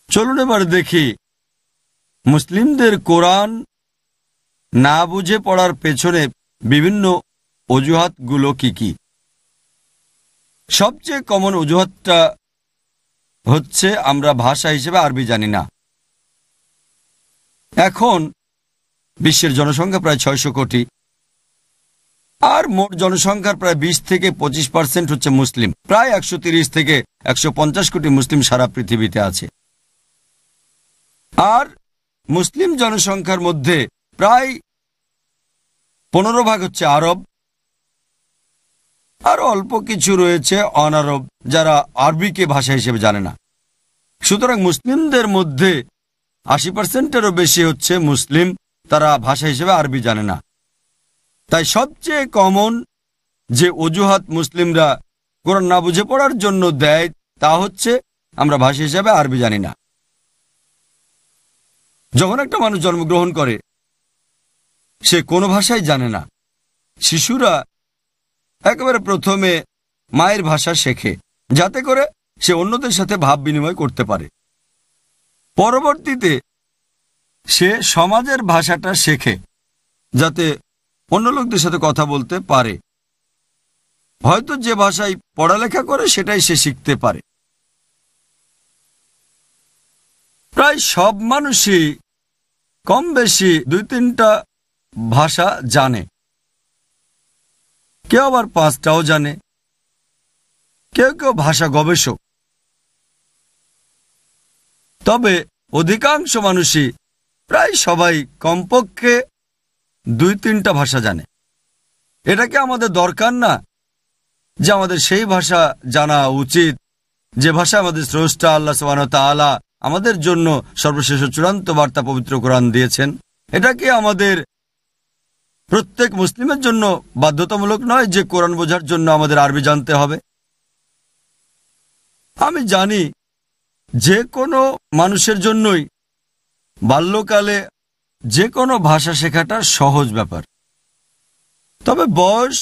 চলুন এবার দেখি মুসলিমদের কোরআন না বুঝে পড়ার পেছনে বিভিন্ন অজুহাতগুলো কি কি। সবচেয়ে কমন অজুহাতটা হচ্ছে আমরা ভাষা হিসেবে আরবি জানি না। এখন বিশ্বের জনসংখ্যা প্রায় 600 কোটি, আর মোট জনসংখ্যার প্রায় 20 থেকে 25% হচ্ছে মুসলিম। প্রায় 130 থেকে 150 কোটি মুসলিম সারা পৃথিবীতে আছে। আর মুসলিম জনসংখ্যার মধ্যে প্রায় 15% হচ্ছে আরব, আর অল্প কিছু রয়েছে অনারব যারা আরবিকে ভাষা হিসেবে জানে না। সুতরাং মুসলিমদের মধ্যে 80%-এরও বেশি হচ্ছে মুসলিম, তারা ভাষা হিসেবে আরবি জানে না। তাই সবচেয়ে কমন যে অজুহাত মুসলিমরা কোরআন না বুঝে পড়ার জন্য দেয় তা হচ্ছে আমরা ভাষা হিসেবে আরবি জানি না। যখন একটা মানুষ জন্মগ্রহণ করে সে কোনো ভাষাই জানে না। শিশুরা একেবারে প্রথমে মায়ের ভাষা শেখে যাতে করে সে অন্যদের সাথে ভাব বিনিময় করতে পারে। পরবর্তীতে সে সমাজের ভাষাটা শেখে যাতে অন্য লোকদের সাথে কথা বলতে পারে। হয়তো যে ভাষায় পড়ালেখা করে সেটাই সে শিখতে পারে। প্রায় সব মানুষই কম বেশি 2-3টা ভাষা জানে, কেউ আবার 5টাও জানে, কেউ কেউ ভাষা গবেষক। তবে অধিকাংশ মানুষই প্রায় সবাই কমপক্ষে 2-3টা ভাষা জানে। এটা কি আমাদের দরকার না যে আমাদের সেই ভাষা জানা উচিত যে ভাষা আমাদের স্রষ্টা আল্লাহ সুবহানাহু ওয়া তাআলা আমাদের জন্য সর্বশেষ চূড়ান্ত বার্তা পবিত্র কোরআন দিয়েছেন? এটা কি আমাদের প্রত্যেক মুসলিমের জন্য বাধ্যতামূলক নয় যে কোরআন বোঝার জন্য আমাদের আরবি জানতে হবে? আমি জানি যে কোনো মানুষের জন্যই বাল্যকালে যে কোনো ভাষা শেখাটা সহজ ব্যাপার। তবে বয়স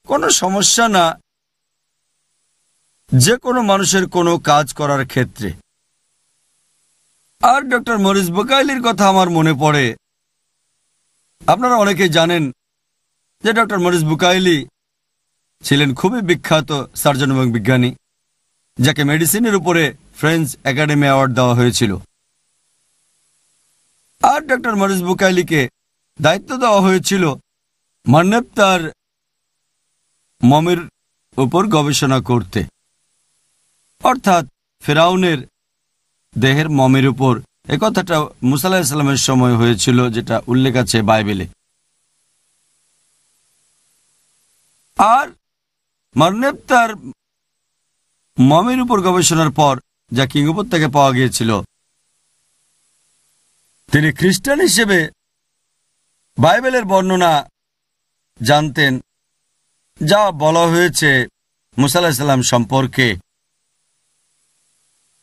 কোনো সমস্যা না যে কোনো মানুষের কোনো কাজ করার ক্ষেত্রে। আর ডক্টর মরিস বুকাইলির কথা আমার মনে পড়ে। আপনারা অনেকেই জানেন যে ডক্টর মরিস বুকাইলি ছিলেন খুবই বিখ্যাত সার্জন এবং বিজ্ঞানী, যাকে মেডিসিনের উপরে ফ্রেঞ্চ একাডেমি অ্যাওয়ার্ড দেওয়া হয়েছিল। আর ডক্টর মরিস বুকাইলিকে দায়িত্ব দেওয়া হয়েছিল মান্নেপ্তার মমির উপর গবেষণা করতে, অর্থাৎ ফেরাউনের দেহের মমির উপর। এ কথাটা মুসা আলাইহিস সালামের সময় হয়েছিল, যেটা উল্লেখ আছে বাইবেলে। আর মান্নেপ্তার মমির উপর গবেষণার পর যা কিং উপত্যকায় পাওয়া গিয়েছিল, তিনি খ্রিস্টান হিসেবে বাইবেলের বর্ণনা জানতেন, যা বলা হয়েছে মুসা আলাইহিস সালাম সম্পর্কে।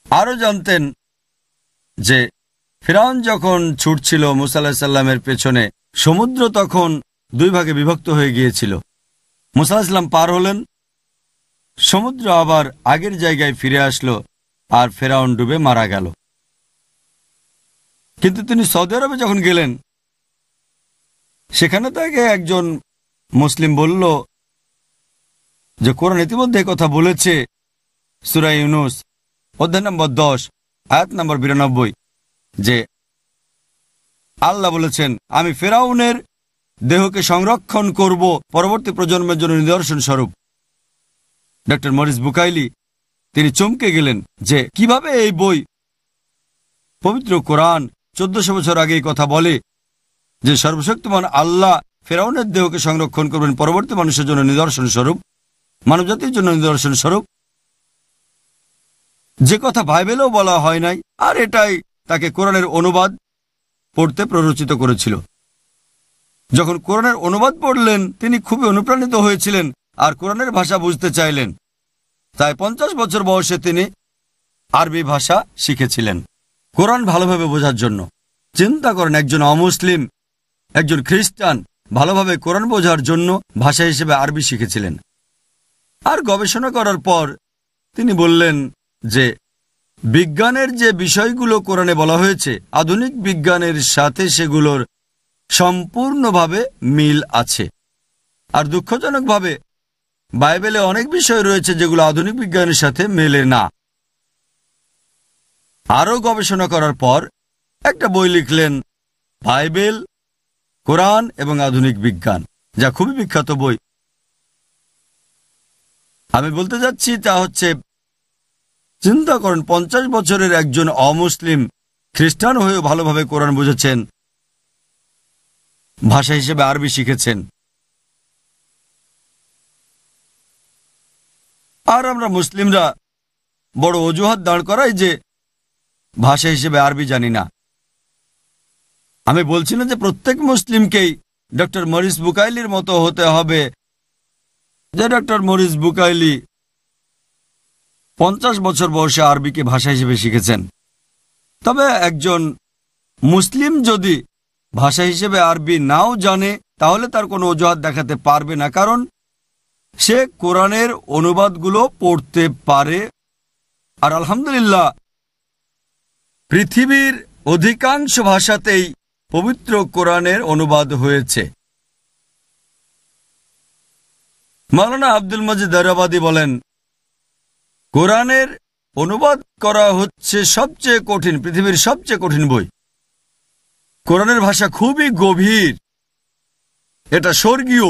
আরও জানতেন যে ফিরআউন যখন ছুটছিল মুসা আলাইহিস সালামের পেছনে, সমুদ্র তখন 2 ভাগে বিভক্ত হয়ে গিয়েছিল। মুসা আলাইহিস সালাম পার হলেন, সমুদ্র আবার আগের জায়গায় ফিরে আসলো, আর ফিরআউন ডুবে মারা গেল। কিন্তু তিনি সৌদি আরবে যখন গেলেন, সেখানে তাকে একজন মুসলিম বলল যে কোরআন ইতিমধ্যে কথা বলেছে সূরা ইউনূস অধ্যায় নম্বর 10 আয়াত নম্বর 92 যে আল্লাহ বলেছেন, আমি ফিরআউনের দেহকে সংরক্ষণ করব পরবর্তী প্রজন্মের জন্য নিদর্শন স্বরূপ। ডক্টর মরিস বুকাইলি তিনি চমকে গেলেন যে কিভাবে এই বই পবিত্র কোরআন 1400 বছর আগে এই কথা বলে যে সর্বশক্তিমান আল্লাহ ফিরআউনের দেহকে সংরক্ষণ করবেন পরবর্তী মানুষের জন্য নিদর্শন স্বরূপ, মানবজাতির জন্য নিদর্শন স্বরূপ, যে কথা বাইবেলেও বলা হয় নাই। আর এটাই তাকে কোরআনের অনুবাদ পড়তে প্ররোচিত করেছিল। যখন কোরআনের অনুবাদ পড়লেন তিনি খুবই অনুপ্রাণিত হয়েছিলেন আর কোরআনের ভাষা বুঝতে চাইলেন। তাই 50 বছর বয়সে তিনি আরবি ভাষা শিখেছিলেন কোরআন ভালোভাবে বোঝার জন্য। চিন্তা করেন, একজন অমুসলিম, একজন খ্রিস্টান ভালোভাবে কোরআন বোঝার জন্য ভাষা হিসেবে আরবি শিখেছিলেন। আর গবেষণা করার পর তিনি বললেন যে বিজ্ঞানের যে বিষয়গুলো কোরআনে বলা হয়েছে আধুনিক বিজ্ঞানের সাথে সেগুলোর সম্পূর্ণভাবে মিল আছে। আর দুঃখজনকভাবে বাইবেলে অনেক বিষয় রয়েছে যেগুলো আধুনিক বিজ্ঞানের সাথে মেলে না। আরও গবেষণা করার পর একটা বই লিখলেন, বাইবেল, কোরআন এবং আধুনিক বিজ্ঞান, যা খুবই বিখ্যাত বই। আমি বলতে যাচ্ছি তা হচ্ছে, চিন্তা করেন 50 বছরের একজন অমুসলিম খ্রিস্টান হয়েও ভালোভাবে কোরআন বুঝেছেন, ভাষা হিসেবে আরবি শিখেছেন। আর আমরা মুসলিমরা বড় অজুহাত দাঁড় করাই যে ভাষা হিসেবে আরবি জানি না। আমি বলছি না যে প্রত্যেক মুসলিমকেই ডক্টর মরিস বুকাইলির মতো হতে হবে, যে ডক্টর মরিস বুকাইলি 50 বছর বয়সে আরবিকে ভাষা হিসেবে শিখেছেন। তবে একজন মুসলিম যদি ভাষা হিসেবে আরবি নাও জানে তাহলে তার কোনো অজুহাত দেখাতে পারবে না, কারণ সে কোরআনের অনুবাদগুলো পড়তে পারে। আর আলহামদুলিল্লাহ পৃথিবীর অধিকাংশ ভাষাতেই পবিত্র কোরআনের অনুবাদ হয়েছে। মাওলানা আব্দুল মজিদ দারাবাদি বলেন, কোরআনের অনুবাদ করা হচ্ছে সবচেয়ে কঠিন, পৃথিবীর সবচেয়ে কঠিন বই। কোরআনের ভাষা খুবই গভীর, এটা স্বর্গীয়,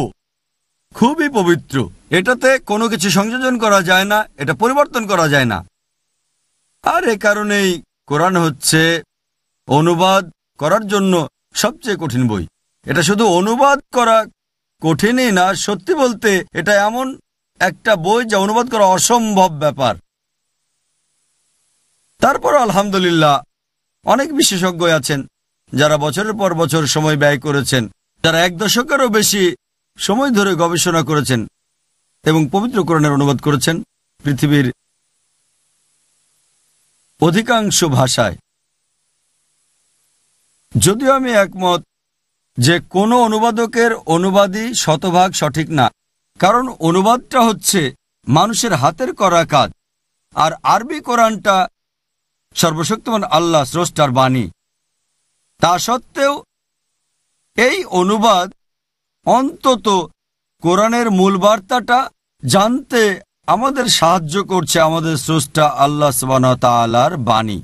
খুবই পবিত্র। এটাতে কোনো কিছু সংযোজন করা যায় না, এটা পরিবর্তন করা যায় না। আর এ কারণেই কোরআন হচ্ছে অনুবাদ করার জন্য সবচেয়ে কঠিন বই। এটা শুধু অনুবাদ করা কঠিনই না, সত্যি বলতে এটা এমন একটা বই যা অনুবাদ করা অসম্ভব ব্যাপার। তারপর আলহামদুলিল্লাহ অনেক বিশেষজ্ঞ আছেন যারা বছরের পর বছর সময় ব্যয় করেছেন, যারা 1 দশকেরও বেশি সময় ধরে গবেষণা করেছেন এবং পবিত্র কোরআনের অনুবাদ করেছেন পৃথিবীর অধিকাংশ ভাষায়। যদিও আমি একমত যে কোনো অনুবাদকের অনুবাদই শতভাগ সঠিক না, কারণ অনুবাদটা হচ্ছে মানুষের হাতের করা কাজ, আর আরবি কোরআনটা সর্বশক্তিমান আল্লাহ স্রষ্টার বাণী। তা সত্ত্বেও এই অনুবাদ অন্তত কোরআনের মূল বার্তাটা জানতে আমাদের সাহায্য করছে আমাদের স্রষ্টা আল্লাহ সুবহানাহু ওয়া তাআলার বাণী।